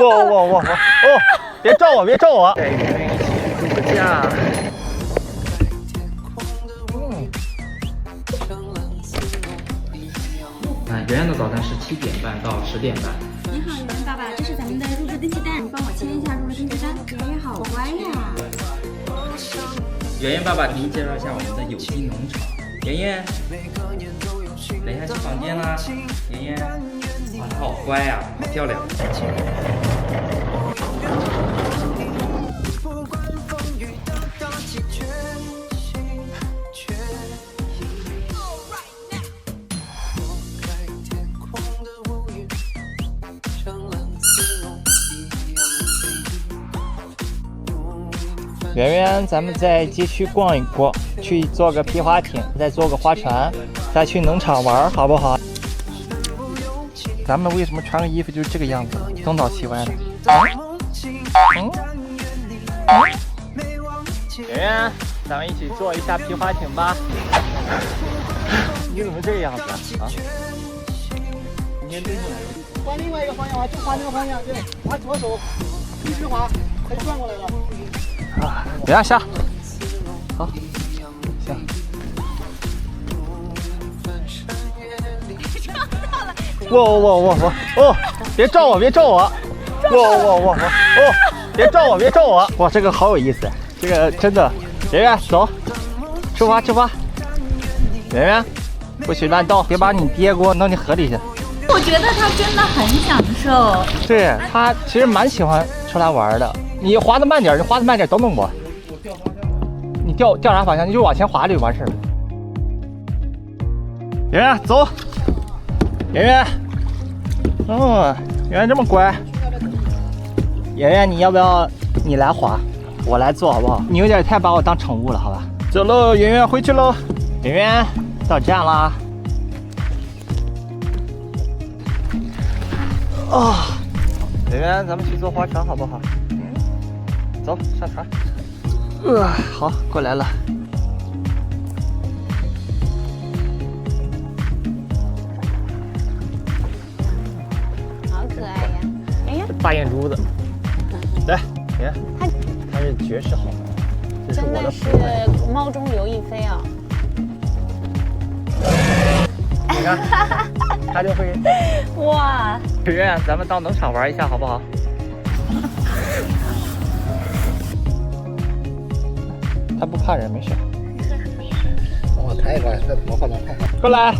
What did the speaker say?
我，哦，别照我，别照我。带圆圆一起去度个假。圆圆的早餐是7点半到10点半。你好，圆圆爸爸，这是咱们的入住登记单，你帮我签一下入住登记单。圆圆好乖呀。圆圆爸爸给你介绍一下我们的有机农场。圆圆，等一下去房间啦。圆圆，哇，她好乖呀，好漂亮。圆圆，咱们在街区逛一逛，去坐个皮划艇，再坐个划船，再去农场玩，好不好？咱们为什么穿个衣服就是这个样子，东倒西歪的？圆圆，咱们一起坐一下皮划艇吧。你怎么这个样子啊？你先蹲下来。换另外一个方向，就划那个方向，对，划左手，一直划，它就转过来了。啊，等下下，好，下。我，哦，别照我，别照我，我，哦，别照我，别照我。哇，这个好有意思，这个真的。圆圆，走，出发，出发。圆圆，不许乱动，别把你爹给我弄进河里去。我觉得他真的很享受。对，他其实蛮喜欢出来玩的。你滑得慢点，你滑得慢点，等等我。你调啥方向？你就往前滑就完事了。圆圆，走。圆圆，圆圆这么乖。圆圆，你要不要你来滑，我来坐好不好？你有点太把我当宠物了，好吧？走喽，圆圆回去喽。圆圆，到站啦。哦，圆圆，咱们去坐划船好不好？走，上船。好，过来了。好可爱呀！哎呀，大眼珠子。来，你看，它是绝世好猫，这是真的我的是猫中刘亦菲啊！你看，它就会。哇！圆圆，咱们到农场玩一下好不好？它不怕人，没事。我抬一把，这头发能看看。过来。